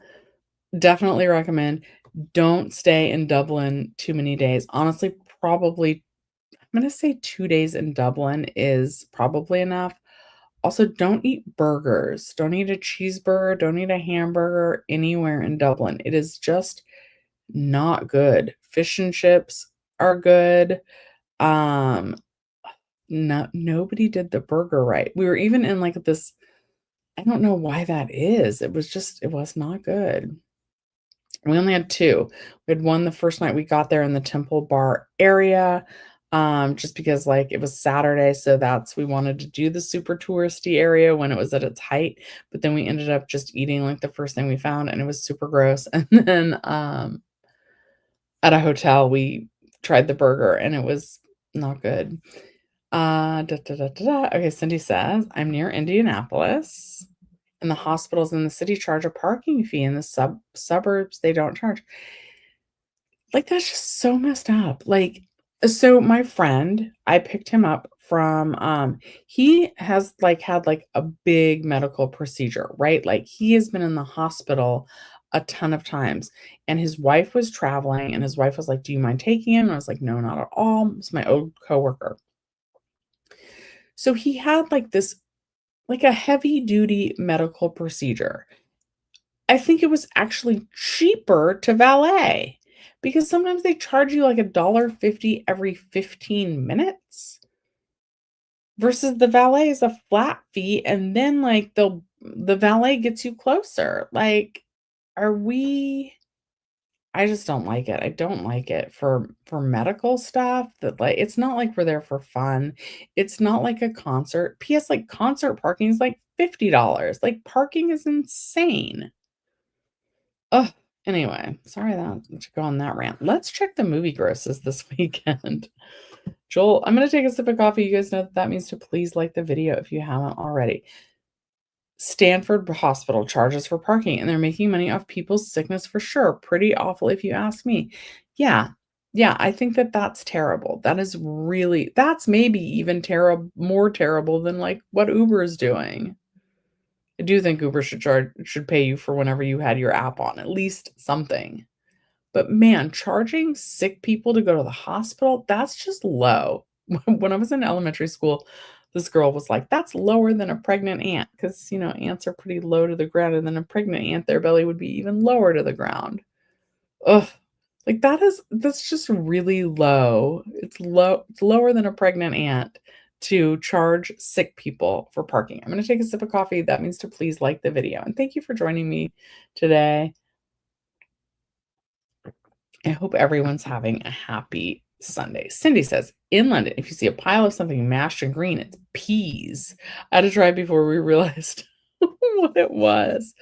definitely recommend. Don't stay in Dublin too many days. Honestly, probably I'm gonna say 2 days in Dublin is probably enough. Also, don't eat burgers. Don't eat a cheeseburger, don't eat a hamburger anywhere in Dublin. It is just not good. Fish and chips are good. Um, nobody did the burger right. We were even in, like, this I don't know why that is. It was not good. We only had 2. We had one the first night we got there in the Temple Bar area, just because, like, it was Saturday, so that's we wanted to do the super touristy area when it was at its height, but then we ended up just eating, like, the first thing we found, and it was super gross, and then, at a hotel, we tried the burger, and it was not good. Okay, Cindy says, "I'm near Indianapolis, and the hospitals in the city charge a parking fee. In the suburbs, they don't charge." Like, that's just so messed up. Like, so my friend, I picked him up from, he has, like, had, like, a big medical procedure, right? Like, he has been in the hospital a ton of times, and his wife was traveling, and his wife was like, "Do you mind taking him?" And I was like, "No, not at all." It's my old coworker. So he had, like, this like, a heavy duty medical procedure. I think it was actually cheaper to valet because sometimes they charge you like $1.50 every 15 minutes versus the valet is a flat fee, and then, like, the valet gets you closer. Like, are we I just don't like it. I don't like it for medical stuff that, like, it's not like we're there for fun. It's not like a concert. PS, like, concert parking is like $50. Like, parking is insane. Ugh, anyway, sorry that to go on that rant. Let's check the movie grosses this weekend. Joel, I'm gonna take a sip of coffee. You guys know that that means to please like the video if you haven't already. Stanford Hospital charges for parking, and they're making money off people's sickness for sure. Pretty awful if you ask me. Yeah. Yeah, I think that that's terrible. That is really that's maybe even more terrible than, like, what Uber is doing. I do think Uber should pay you for whenever you had your app on, at least something. But man, charging sick people to go to the hospital, that's just low. When I was in elementary school, this girl was like, "That's lower than a pregnant ant," because ants are pretty low to the ground, and then a pregnant ant, their belly would be even lower to the ground. Ugh, like, that's just really low. It's lower than a pregnant aunt to charge sick people for parking. I'm gonna take a sip of coffee. That means to please like the video, and thank you for joining me today. I hope everyone's having a happy Sunday. Cindy says, in London, if you see a pile of something mashed and green, it's peas. I had to try it before we realized what it was.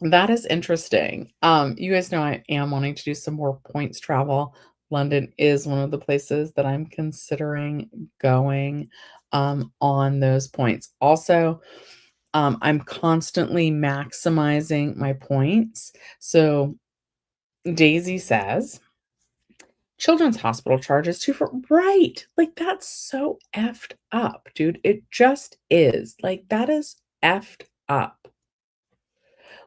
That is interesting. You guys know I am wanting to do some more points travel. London is one of the places that I'm considering going on those points. Also, I'm constantly maximizing my points. So Daisy says, children's hospital charges too for right. Like that's so effed up, dude. It just is. Like that is effed up.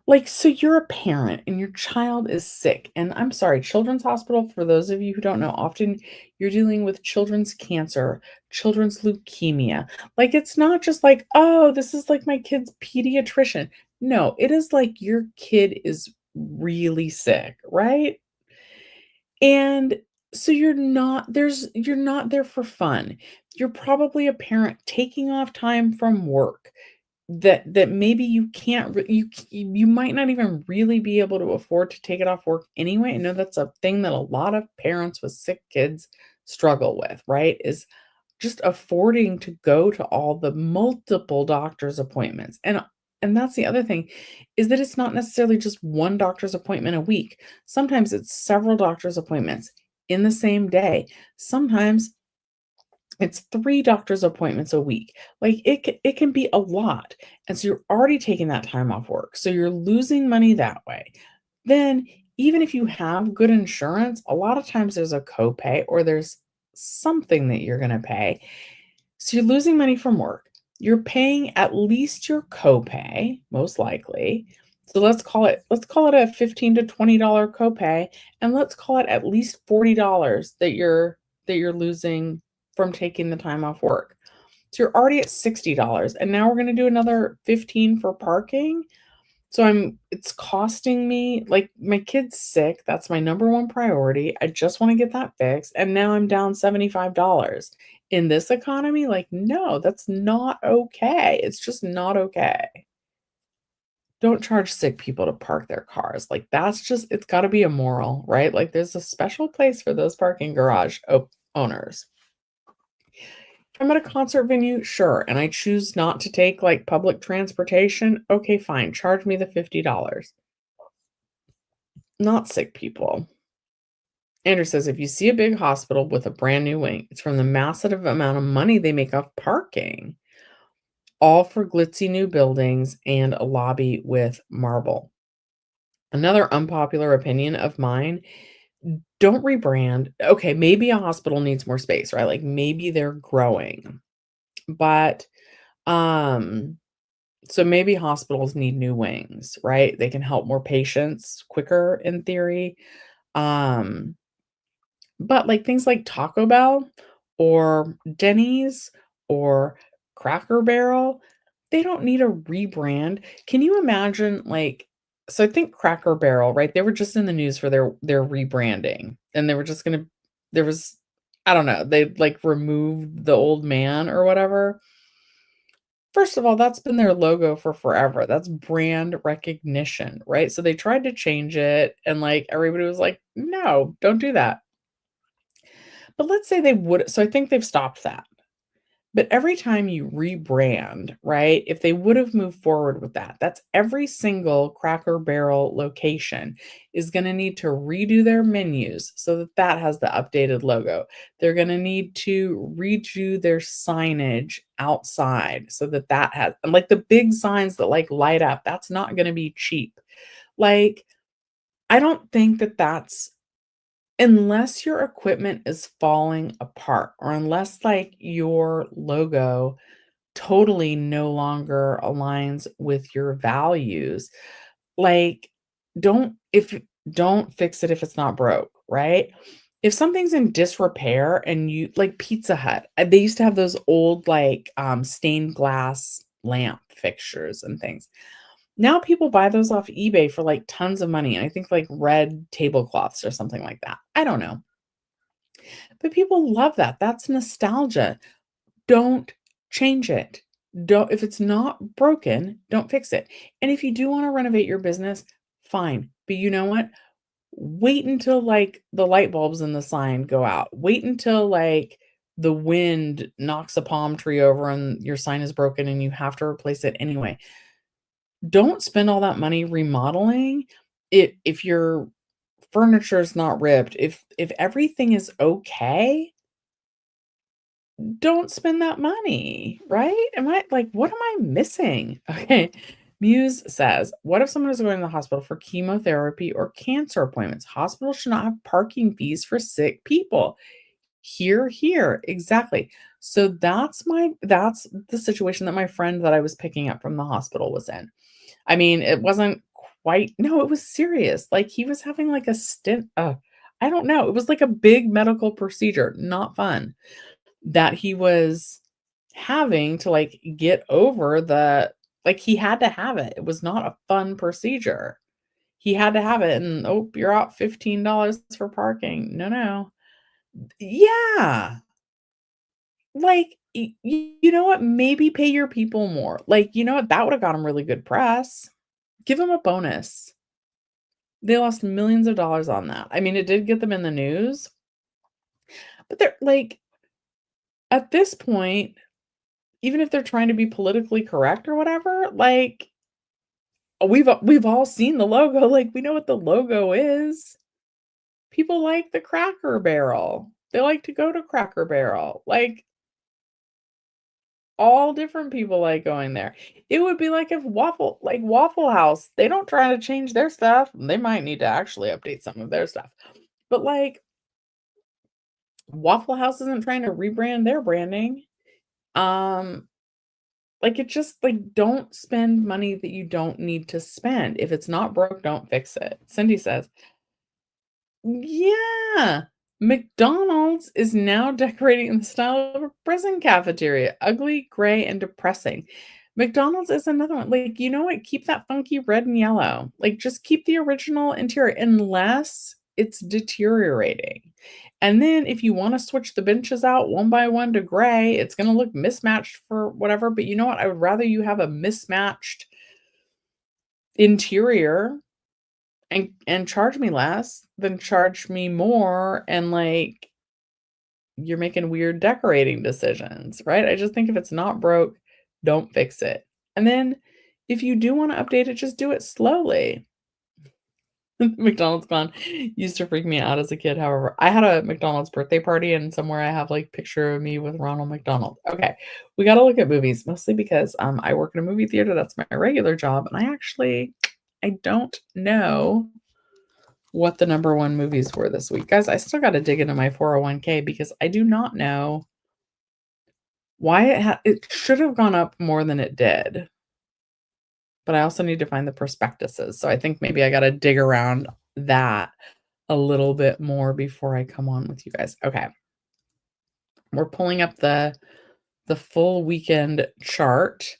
Like, so you're a parent and your child is sick. And I'm sorry, children's hospital, for those of you who don't know, often you're dealing with children's cancer, children's leukemia. Like, it's not just like, oh, this is like my kid's pediatrician. No, it is like your kid is really sick, right? And so you're not there for fun. You're probably a parent taking off time from work that maybe you can't re you might not even really be able to afford to take it off work anyway. I know that's a thing that a lot of parents with sick kids struggle with, right? Is just affording to go to all the multiple doctor's appointments. And that's the other thing, is that it's not necessarily just one doctor's appointment a week. Sometimes it's several doctor's appointments in the same day. Sometimes it's 3 doctor's appointments a week. Like, it can be a lot, and so you're already taking that time off work, so you're losing money that way. Then, even if you have good insurance, a lot of times there's a copay or there's something that you're gonna pay. So you're losing money from work. You're paying at least your copay, most likely. So let's call it a $15 to $20 copay, and let's call it at least $40 that you're losing from taking the time off work. So you're already at $60, and now we're gonna do another 15 for parking. So it's costing me like, my kid's sick, that's my number one priority, I just wanna get that fixed, and now I'm down $75. In this economy, like, no, that's not okay, it's just not okay. Don't charge sick people to park their cars, like, that's just it's gotta be immoral, right? Like, there's a special place for those parking garage owners. If I'm at a concert venue, sure, and I choose not to take, like, public transportation, okay, fine, charge me the $50. Not sick people. Andrew says, if you see a big hospital with a brand new wing, it's from the massive amount of money they make off parking, all for glitzy new buildings and a lobby with marble. Another unpopular opinion of mine, don't rebrand. Okay, maybe a hospital needs more space, right? Like maybe they're growing. But um so maybe hospitals need new wings, right? They can help more patients quicker in theory. Um But, like, things like Taco Bell or Denny's or Cracker Barrel, they don't need a rebrand. Can you imagine, like, so I think Cracker Barrel, right, they were just in the news for their rebranding, and they were just gonna there was I don't know, they, like, removed the old man or whatever. First of all, that's been their logo for forever. That's brand recognition, right? So they tried to change it, and, like, everybody was like, "No, don't do that." But let's say they would, so I think they've stopped that. But every time you rebrand, right? If they would have moved forward with that, that's every single Cracker Barrel location is going to need to redo their menus so that that has the updated logo. They're going to need to redo their signage outside so that that has, and like the big signs that like light up, that's not going to be cheap. Like, I don't think that that's unless your equipment is falling apart or unless, like, your logo totally no longer aligns with your values, like, don't if don't fix it if it's not broke, right? If something's in disrepair and you like Pizza Hut, they used to have those old, like, stained glass lamp fixtures and things. Now people buy those off eBay for, like, tons of money, I think, like, red tablecloths or something like that. I don't know. But people love that. That's nostalgia. Don't change it. Don't if it's not broken, don't fix it. And if you do wanna renovate your business, fine. But you know what? Wait until, like, the light bulbs in the sign go out. Wait until, like, the wind knocks a palm tree over and your sign is broken and you have to replace it anyway. Don't spend all that money remodeling it if your furniture is not ripped. If everything is okay, don't spend that money, right? Am I like, what am I missing? Okay. Muse says, what if someone is going to the hospital for chemotherapy or cancer appointments? Hospitals should not have parking fees for sick people. Here, here. Exactly. So that's the situation that my friend that I was picking up from the hospital was in. I mean, it wasn't quite no, it was serious. Like he was having like a stint I don't know. It was like a big medical procedure, not fun that he was having to, like, get over like, he had to have it. It was not a fun procedure. He had to have it, and, "Oh, you're out $15 for parking." No, no. Yeah. Like, you know what? Maybe pay your people more. Like, you know what? That would've got him really good press. Give him a bonus. They lost millions of dollars on that. I mean, it did get them in the news, but they're like, at this point, even if they're trying to be politically correct or whatever, like, we've all seen the logo, like, we know what the logo is. People like the Cracker Barrel. They like to go to Cracker Barrel. Like, all different people like going there. It would be like if Waffle House, they don't try to change their stuff. They might need to actually update some of their stuff. But, like, Waffle House isn't trying to rebrand their branding. Um, like, it just like, don't spend money that you don't need to spend. If it's not broke, don't fix it. Cindy says, yeah, McDonald's is now decorating in the style of a prison cafeteria, ugly, gray, and depressing. McDonald's is another one. Like, you know what? Keep that funky red and yellow. Like, just keep the original interior unless it's deteriorating. And then if you want to switch the benches out one by one to gray, it's going to look mismatched for whatever. But you know what? I would rather you have a mismatched interior and charge me less than charge me more and, like, you're making weird decorating decisions, right? I just think if it's not broke, don't fix it. And then if you do wanna update it, just do it slowly. McDonald's gone used to freak me out as a kid, however. I had a McDonald's birthday party, and somewhere I have, like, picture of me with Ronald McDonald. Okay, we gotta look at movies, mostly because, I work in a movie theater, that's my regular job, and I don't know what the number 1 movies were this week. Guys, I still gotta dig into my 401k because I do not know why it should have gone up more than it did, but I also need to find the prospectuses, so I think maybe I gotta dig around that a little bit more before I come on with you guys. Okay. We're pulling up the full weekend chart.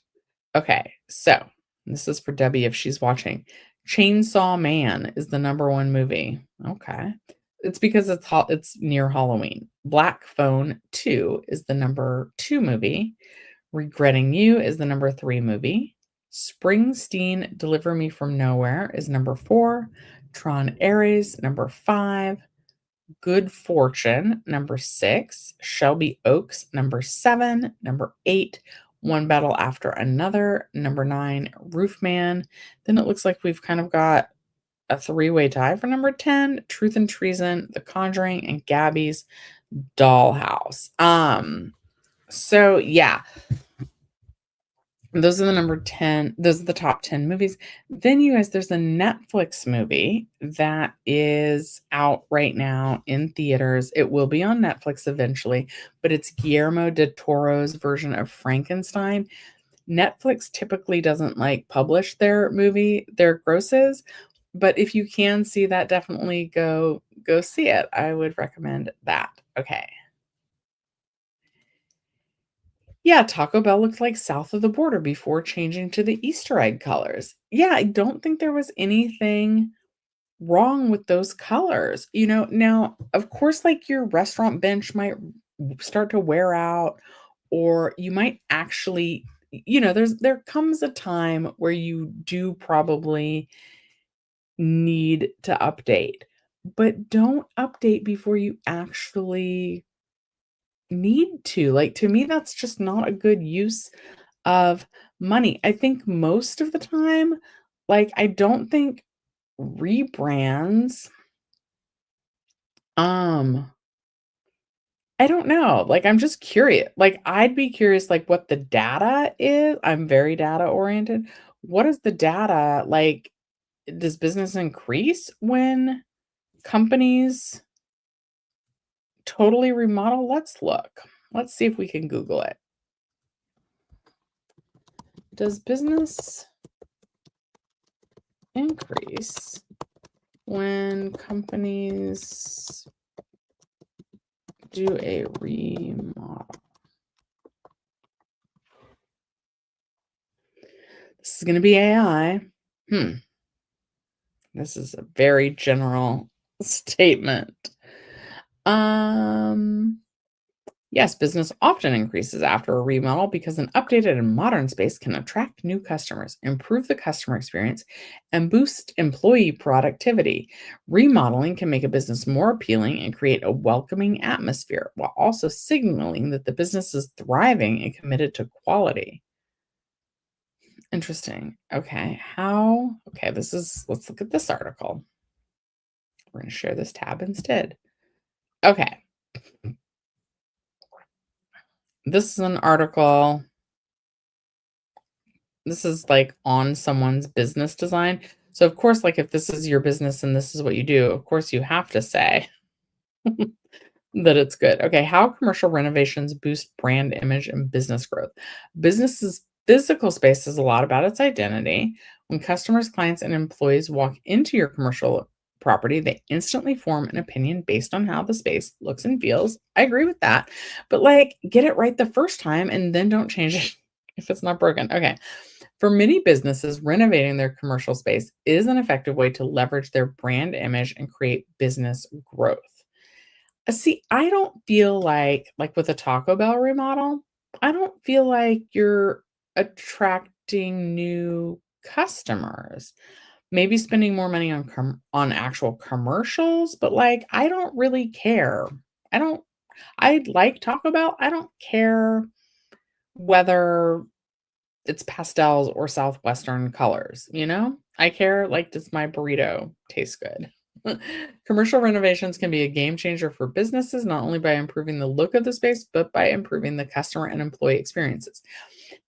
Okay, so this is for Debbie if she's watching. Chainsaw Man is the number 1 movie. Okay. It's because it's near Halloween. Black Phone 2 is the number 2 movie. Regretting You is the number 3 movie. Springsteen Deliver Me From Nowhere is number 4. Tron Ares, number 5. Good Fortune, number 6. Shelby Oaks, number 7. Number 8. One Battle After Another, number 9. Roofman. Then it looks like we've kind of got a three-way tie for number 10. Truth and Treason, The Conjuring, and Gabby's Dollhouse. So yeah, those are the top 10 movies. Then you guys, there's a Netflix movie that is out right now in theaters. It will be on Netflix eventually, but it's Guillermo del Toro's version of Frankenstein. Netflix typically doesn't like publish their grosses, but if you can see that, definitely go see it. I would recommend that. Okay. Yeah, Taco Bell looked like south of the border before changing to the Easter egg colors. Yeah, I don't think there was anything wrong with those colors. Now, of course, like your restaurant bench might start to wear out, or you might actually, there comes a time where you do probably need to update, but don't update before you actually need to. Like, to me, that's just not a good use of money. I think most of the time, like, I don't think rebrands, um, I don't know. Like, I'm just curious. Like, I'd be curious, like, what the data is. I'm very data oriented. What is the data like? Does business increase when companies totally remodel? Let's look. Let's see if we can Google it. Does business increase when companies do a remodel? This is going to be AI. Hmm. This is a very general statement. Um, yes, business often increases after a remodel because an updated and modern space can attract new customers, improve the customer experience, and boost employee productivity. Remodeling can make a business more appealing and create a welcoming atmosphere while also signaling that the business is thriving and committed to quality. Interesting. Okay. Let's look at this article. We're going to share this tab instead. Okay. This is an article. This is like on someone's business design. So, of course, like if this is your business and this is what you do, of course, you have to say that it's good. Okay. How commercial renovations boost brand image and business growth. Business's physical space is a lot about its identity. When customers, clients, and employees walk into your commercial property, they instantly form an opinion based on how the space looks and feels. I agree with that. But like, get it right the first time and then don't change it if it's not broken. Okay. For many businesses, renovating their commercial space is an effective way to leverage their brand image and create business growth. See, I don't feel like with a Taco Bell remodel, I don't feel like you're attracting new customers. Maybe spending more money on actual commercials, but like I don't really care. I don't I like Taco Bell. I don't care whether it's pastels or southwestern colors, you know? I care, like, does my burrito taste good? Commercial renovations can be a game changer for businesses, not only by improving the look of the space, but by improving the customer and employee experiences.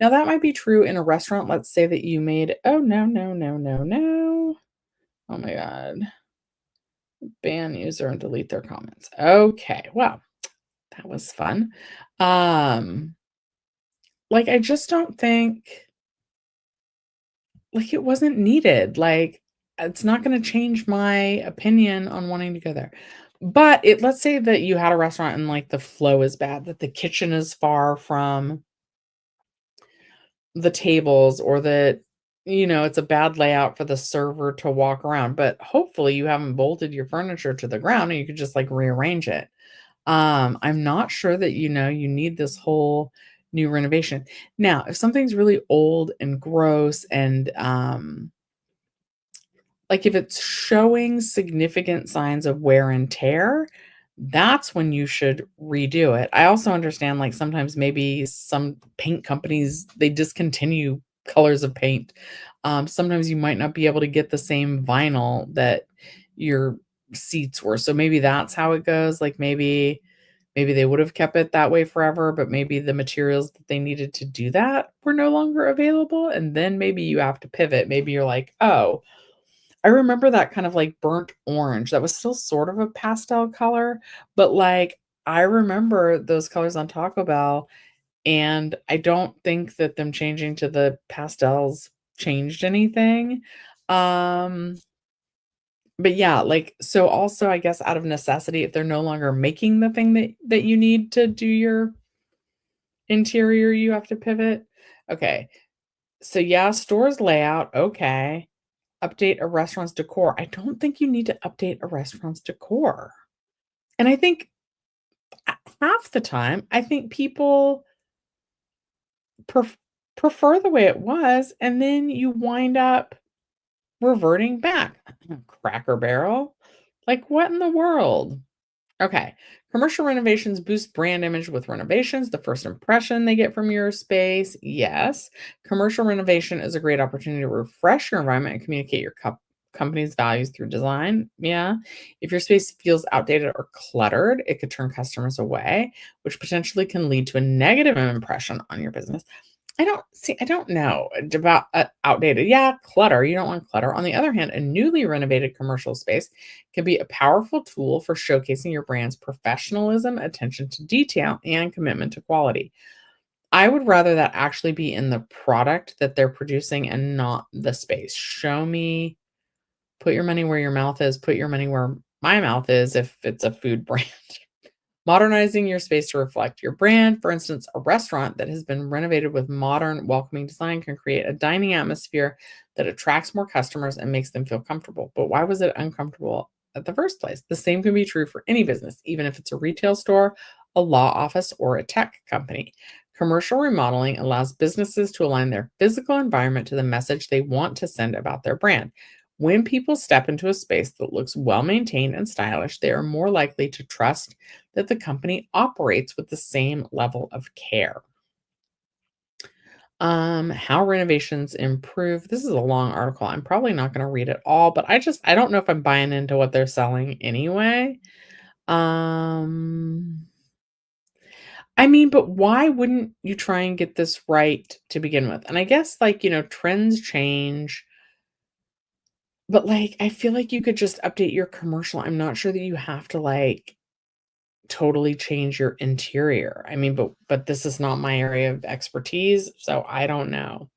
Now, that might be true in a restaurant. Let's say that you made, oh, no, no, no, no, no. Oh my God. Ban user and delete their comments. Okay. Well, that was fun. Um, like, I just don't think like, it wasn't needed, like, it's not gonna change my opinion on wanting to go there. But let's say that you had a restaurant and, like, the flow is bad, that the kitchen is far from the tables or that, it's a bad layout for the server to walk around, but hopefully you haven't bolted your furniture to the ground and you could just, like, rearrange it. I'm not sure that, you need this whole new renovation. Now, if something's really old and gross and, like, if it's showing significant signs of wear and tear, that's when you should redo it. I also understand, like, sometimes maybe some paint companies, they discontinue colors of paint. Sometimes you might not be able to get the same vinyl that your seats were, so maybe that's how it goes, like, maybe they would have kept it that way forever, but maybe the materials that they needed to do that were no longer available, and then maybe you have to pivot. Maybe you're like, "Oh, I remember that kind of, like, burnt orange that was still sort of a pastel color, but, like, I remember those colors on Taco Bell, and I don't think that them changing to the pastels changed anything. Um, but yeah, like, so also, I guess, out of necessity, if they're no longer making the thing that you need to do your interior you have to pivot? Okay. So yeah, stores layout, okay. Update a restaurant's decor. I don't think you need to update a restaurant's decor. And I think half the time, I think people pref prefer the way it was, and then you wind up reverting back. Cracker Barrel? Like, what in the world? Okay. Commercial renovations boost brand image with renovations, the first impression they get from your space. Yes. Commercial renovation is a great opportunity to refresh your environment and communicate your company's values through design. Yeah. If your space feels outdated or cluttered, it could turn customers away, which potentially can lead to a negative impression on your business. I don't know about outdated. Yeah, clutter. You don't want clutter. On the other hand, a newly renovated commercial space can be a powerful tool for showcasing your brand's professionalism, attention to detail, and commitment to quality. I would rather that actually be in the product that they're producing and not the space. Show me, put your money where your mouth is, put your money where my mouth is if it's a food brand. Modernizing your space to reflect your brand. For instance, a restaurant that has been renovated with modern, welcoming design can create a dining atmosphere that attracts more customers and makes them feel comfortable. But why was it uncomfortable at the first place? The same can be true for any business, even if it's a retail store, a law office, or a tech company. Commercial remodeling allows businesses to align their physical environment to the message they want to send about their brand. When people step into a space that looks well maintained and stylish, they are more likely to trust that the company operates with the same level of care. How renovations improve. This is a long article. I'm probably not going to read it all, but I don't know if I'm buying into what they're selling anyway. Um I mean, but why wouldn't you try and get this right to begin with? And I guess trends change, but I feel like you could just update your commercial. I'm not sure that you have to totally change your interior. I mean, but this is not my area of expertise, so I don't know.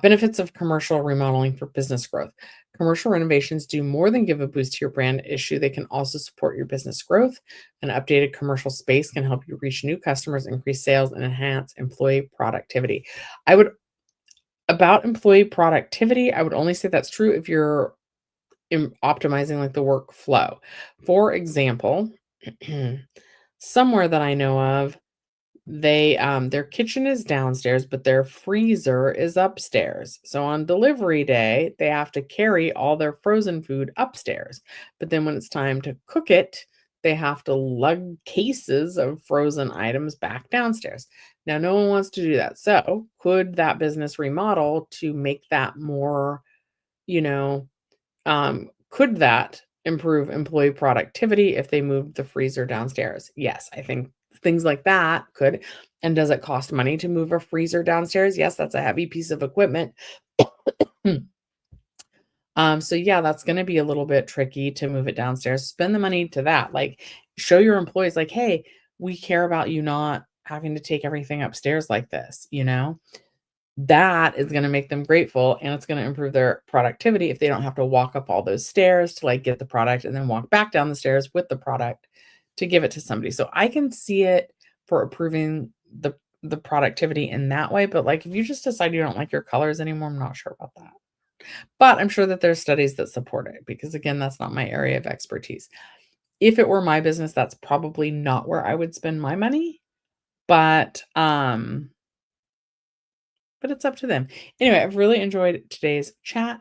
Benefits of commercial remodeling for business growth. Commercial renovations do more than give a boost to your brand issue. They can also support your business growth. An updated commercial space can help you reach new customers, increase sales, and enhance employee productivity. I would About employee productivity, I would only say that's true if you're optimizing the workflow. For example, somewhere that I know of, their kitchen is downstairs, but their freezer is upstairs. So on delivery day, they have to carry all their frozen food upstairs. But then when it's time to cook it, they have to lug cases of frozen items back downstairs. Now, no one wants to do that. So, could that business remodel to make that more, you know, could that improve employee productivity if they moved the freezer downstairs? Yes, I think things like that could. And does it cost money to move a freezer downstairs? Yes, that's a heavy piece of equipment. Hmm. So yeah, that's going to be a little bit tricky to move it downstairs. Spend the money to that. Show your employees, hey, we care about you not having to take everything upstairs like this. That is gonna make them grateful, and it's gonna improve their productivity if they don't have to walk up all those stairs to, get the product and then walk back down the stairs with the product to give it to somebody. So I can see it for improving the productivity in that way, but, if you just decide you don't like your colors anymore, I'm not sure about that. But I'm sure that there's studies that support it because, again, that's not my area of expertise. If it were my business, that's probably not where I would spend my money, but, it's up to them. Anyway, I've really enjoyed today's chat.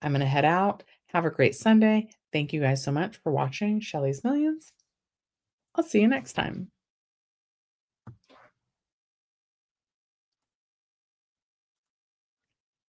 I'm gonna head out. Have a great Sunday. Thank you guys so much for watching Shelly's Millions. I'll see you next time.